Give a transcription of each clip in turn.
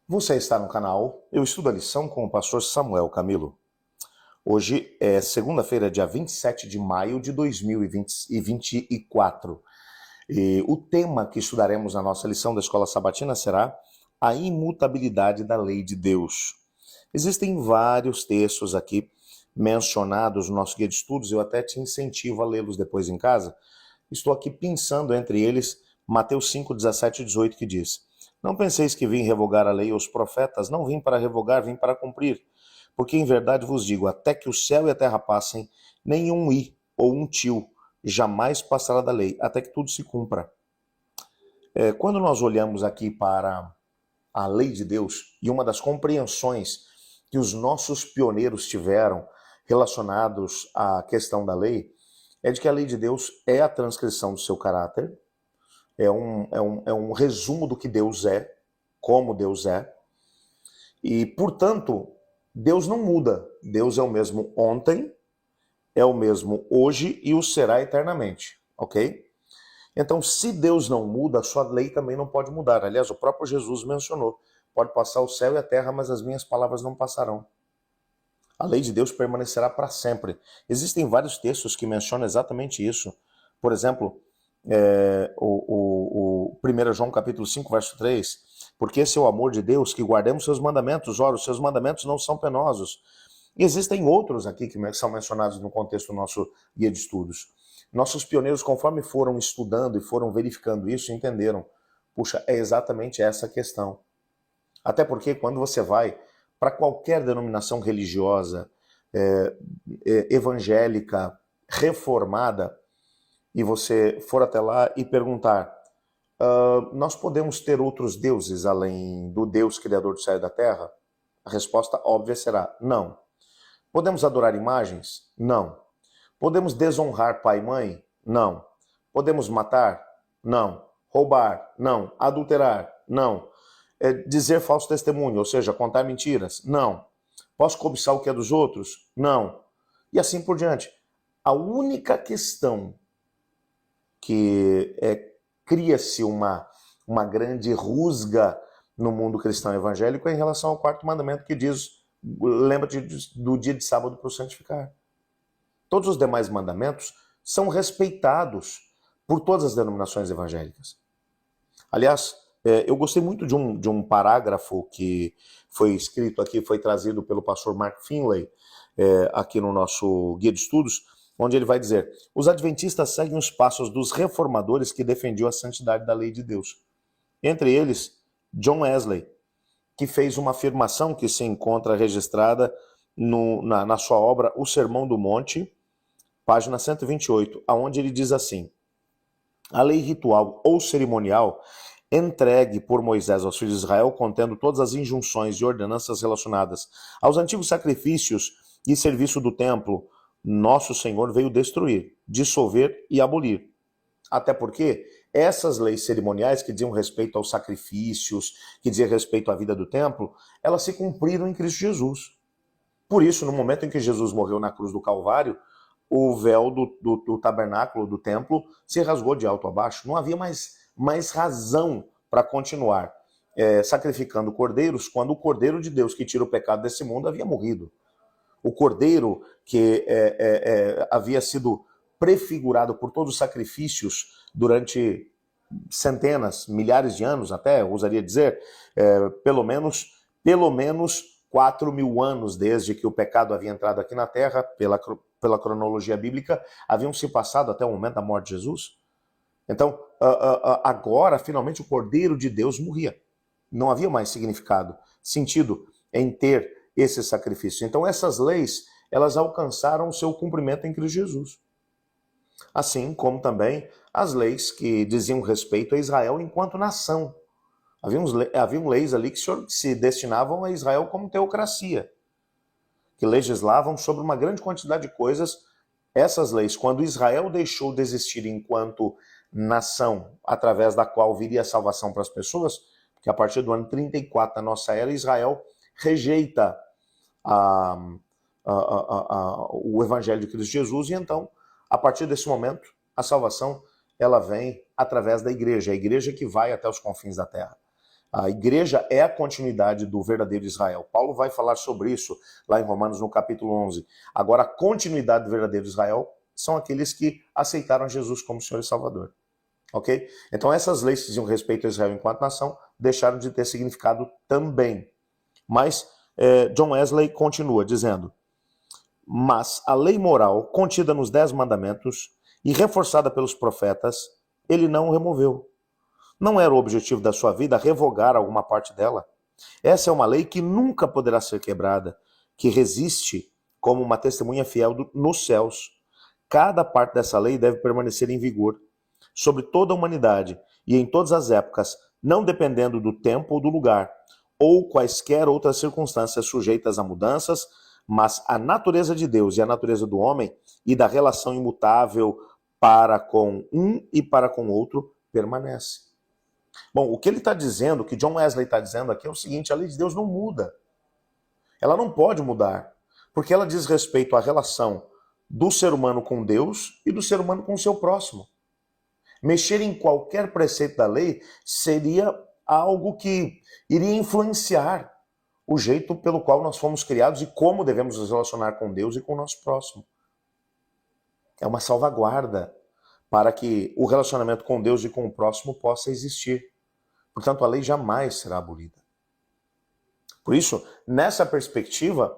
Você está no canal Eu Estudo a Lição com o pastor Samuel Camilo. Hoje é segunda-feira, dia 27 de maio de 2024. E o tema que estudaremos na nossa lição da Escola Sabatina será a imutabilidade da lei de Deus. Existem vários textos aqui mencionados no nosso guia de estudos, eu até te incentivo a lê-los depois em casa. Estou aqui pensando entre eles Mateus 5, 17 e 18, que diz: Não penseis que vim revogar a lei ou os profetas, não vim para revogar, vim para cumprir. Porque em verdade vos digo, até que o céu e a terra passem, nenhum i ou um tio jamais passará da lei, até que tudo se cumpra. Quando nós olhamos aqui para a lei de Deus, e uma das compreensões que os nossos pioneiros tiveram relacionados à questão da lei, é de que a lei de Deus é a transcrição do seu caráter, é um resumo do que Deus é, como Deus é, e, portanto, Deus não muda. Deus é o mesmo ontem, é o mesmo hoje e o será eternamente, ok? Então, se Deus não muda, a sua lei também não pode mudar. Aliás, o próprio Jesus mencionou, pode passar o céu e a terra, mas as minhas palavras não passarão. A lei de Deus permanecerá para sempre. Existem vários textos que mencionam exatamente isso. Por exemplo, o 1 João capítulo 5, verso 3, porque esse é o amor de Deus, que guardemos seus mandamentos. Ora, os seus mandamentos não são penosos. E existem outros aqui que são mencionados no contexto do nosso guia de estudos. Nossos pioneiros, conforme foram estudando e foram verificando isso, entenderam, puxa, é exatamente essa a questão. Até porque quando você vai para qualquer denominação religiosa, evangélica, reformada, e você for até lá e perguntar, nós podemos ter outros deuses além do Deus criador do céu e da terra? A resposta óbvia será não. Podemos adorar imagens? Não. Podemos desonrar pai e mãe? Não. Podemos matar? Não. Roubar? Não. Adulterar? Não. Dizer falso testemunho, ou seja, contar mentiras? Não. Posso cobiçar o que é dos outros? Não. E assim por diante. A única questão que cria-se uma grande rusga no mundo cristão evangélico é em relação ao quarto mandamento que diz, lembra-te do dia de sábado para o santificar. Todos os demais mandamentos são respeitados por todas as denominações evangélicas. Aliás, eu gostei muito de um parágrafo que foi escrito aqui, foi trazido pelo pastor Mark Finley, aqui no nosso guia de estudos, onde ele vai dizer: os adventistas seguem os passos dos reformadores que defendiam a santidade da lei de Deus. Entre eles, John Wesley, que fez uma afirmação que se encontra registrada na sua obra O Sermão do Monte, página 128, onde ele diz assim: a lei ritual ou cerimonial entregue por Moisés aos filhos de Israel, contendo todas as injunções e ordenanças relacionadas aos antigos sacrifícios e serviço do templo, nosso Senhor veio destruir, dissolver e abolir. Até porque essas leis cerimoniais que diziam respeito aos sacrifícios, que diziam respeito à vida do templo, elas se cumpriram em Cristo Jesus. Por isso, no momento em que Jesus morreu na cruz do Calvário, o véu do tabernáculo, do templo, se rasgou de alto a baixo. Não havia mais razão para continuar sacrificando cordeiros quando o Cordeiro de Deus que tira o pecado desse mundo havia morrido. O Cordeiro que havia sido prefigurado por todos os sacrifícios durante centenas, milhares de anos até, ousaria dizer, pelo menos 4.000 anos desde que o pecado havia entrado aqui na Terra, pela cronologia bíblica, haviam se passado até o momento da morte de Jesus. Então, agora, finalmente, o Cordeiro de Deus morria. Não havia mais sentido em ter esse sacrifício. Então, essas leis, elas alcançaram o seu cumprimento em Cristo Jesus. Assim como também as leis que diziam respeito a Israel enquanto nação. Haviam leis ali que se destinavam a Israel como teocracia, que legislavam sobre uma grande quantidade de coisas. Essas leis, quando Israel deixou de existir enquanto nação, através da qual viria a salvação para as pessoas, porque a partir do ano 34 da nossa era, Israel rejeita o Evangelho de Cristo Jesus, e então, a partir desse momento, a salvação ela vem através da igreja, a igreja que vai até os confins da terra. A igreja é a continuidade do verdadeiro Israel. Paulo vai falar sobre isso lá em Romanos, no capítulo 11. Agora, a continuidade do verdadeiro Israel são aqueles que aceitaram Jesus como Senhor e Salvador. Ok? Então, essas leis que diziam respeito a Israel enquanto nação deixaram de ter significado também. Mas John Wesley continua dizendo: mas a lei moral contida nos 10 mandamentos e reforçada pelos profetas, ele não removeu. Não era o objetivo da sua vida revogar alguma parte dela. Essa é uma lei que nunca poderá ser quebrada, que resiste como uma testemunha fiel nos céus. Cada parte dessa lei deve permanecer em vigor sobre toda a humanidade e em todas as épocas, não dependendo do tempo ou do lugar, ou quaisquer outras circunstâncias sujeitas a mudanças, mas a natureza de Deus e a natureza do homem e da relação imutável para com um e para com o outro permanece. Bom, o que ele está dizendo, o que John Wesley está dizendo aqui é o seguinte: a lei de Deus não muda. Ela não pode mudar, porque ela diz respeito à relação do ser humano com Deus e do ser humano com o seu próximo. Mexer em qualquer preceito da lei seria algo que iria influenciar o jeito pelo qual nós fomos criados e como devemos nos relacionar com Deus e com o nosso próximo. É uma salvaguarda para que o relacionamento com Deus e com o próximo possa existir. Portanto, a lei jamais será abolida. Por isso, nessa perspectiva,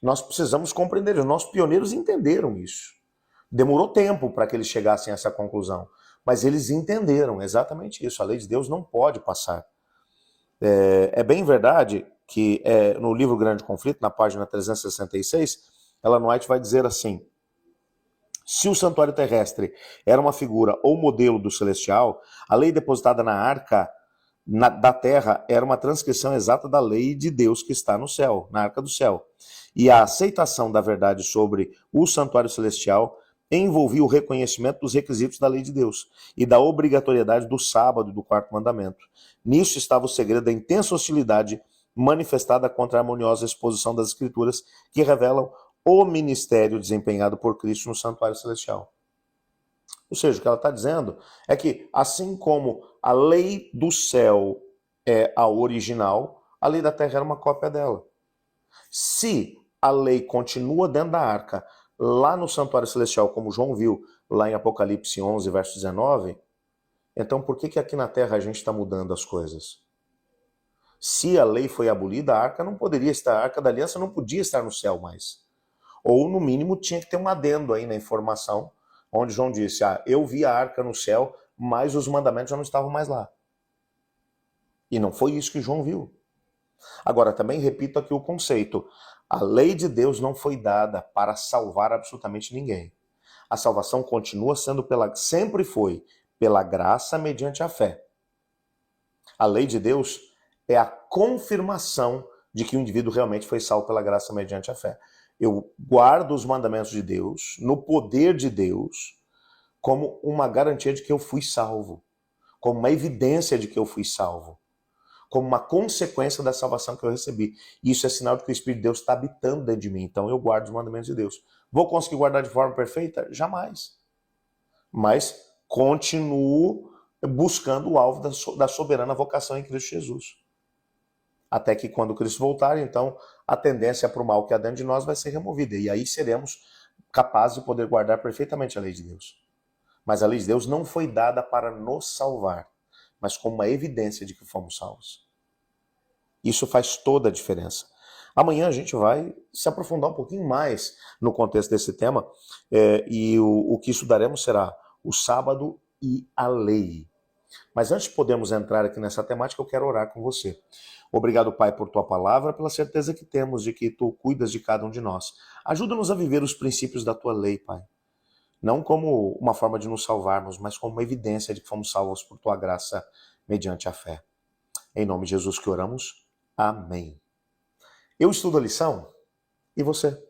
nós precisamos compreender. Os nossos pioneiros entenderam isso. Demorou tempo para que eles chegassem a essa conclusão, mas eles entenderam exatamente isso. A lei de Deus não pode passar. É bem verdade que no livro Grande Conflito, na página 366, Ellen White vai dizer assim: se o santuário terrestre era uma figura ou modelo do celestial, a lei depositada na arca da terra era uma transcrição exata da lei de Deus que está no céu, na arca do céu. E a aceitação da verdade sobre o santuário celestial envolvia o reconhecimento dos requisitos da lei de Deus e da obrigatoriedade do sábado e do quarto mandamento. Nisso estava o segredo da intensa hostilidade manifestada contra a harmoniosa exposição das Escrituras que revelam o ministério desempenhado por Cristo no santuário celestial. Ou seja, o que ela está dizendo é que, assim como a lei do céu é a original, a lei da terra era uma cópia dela. Se a lei continua dentro da arca, lá no santuário celestial, como João viu lá em Apocalipse 11, verso 19, então por que aqui na terra a gente está mudando as coisas? Se a lei foi abolida, a arca não poderia estar, a arca da aliança não podia estar no céu mais. Ou, no mínimo, tinha que ter um adendo aí na informação, onde João disse: eu vi a arca no céu, mas os mandamentos já não estavam mais lá. E não foi isso que João viu. Agora, também repito aqui o conceito: a lei de Deus não foi dada para salvar absolutamente ninguém. A salvação continua sendo sempre foi pela graça mediante a fé. A lei de Deus é a confirmação de que o indivíduo realmente foi salvo pela graça mediante a fé. Eu guardo os mandamentos de Deus, no poder de Deus, como uma garantia de que eu fui salvo, como uma evidência de que eu fui salvo, como uma consequência da salvação que eu recebi. E isso é sinal de que o Espírito de Deus está habitando dentro de mim. Então eu guardo os mandamentos de Deus. Vou conseguir guardar de forma perfeita? Jamais. Mas continuo buscando o alvo da soberana vocação em Cristo Jesus. Até que quando Cristo voltar, então a tendência para o mal que há dentro de nós vai ser removida. E aí seremos capazes de poder guardar perfeitamente a lei de Deus. Mas a lei de Deus não foi dada para nos salvar, mas como uma evidência de que fomos salvos. Isso faz toda a diferença. Amanhã a gente vai se aprofundar um pouquinho mais no contexto desse tema, e o que estudaremos será o sábado e a lei. Mas antes de podermos entrar aqui nessa temática, eu quero orar com você. Obrigado, Pai, por tua palavra, pela certeza que temos de que tu cuidas de cada um de nós. Ajuda-nos a viver os princípios da tua lei, Pai. Não como uma forma de nos salvarmos, mas como uma evidência de que fomos salvos por tua graça mediante a fé. Em nome de Jesus que oramos. Amém. Eu estudo a lição e você?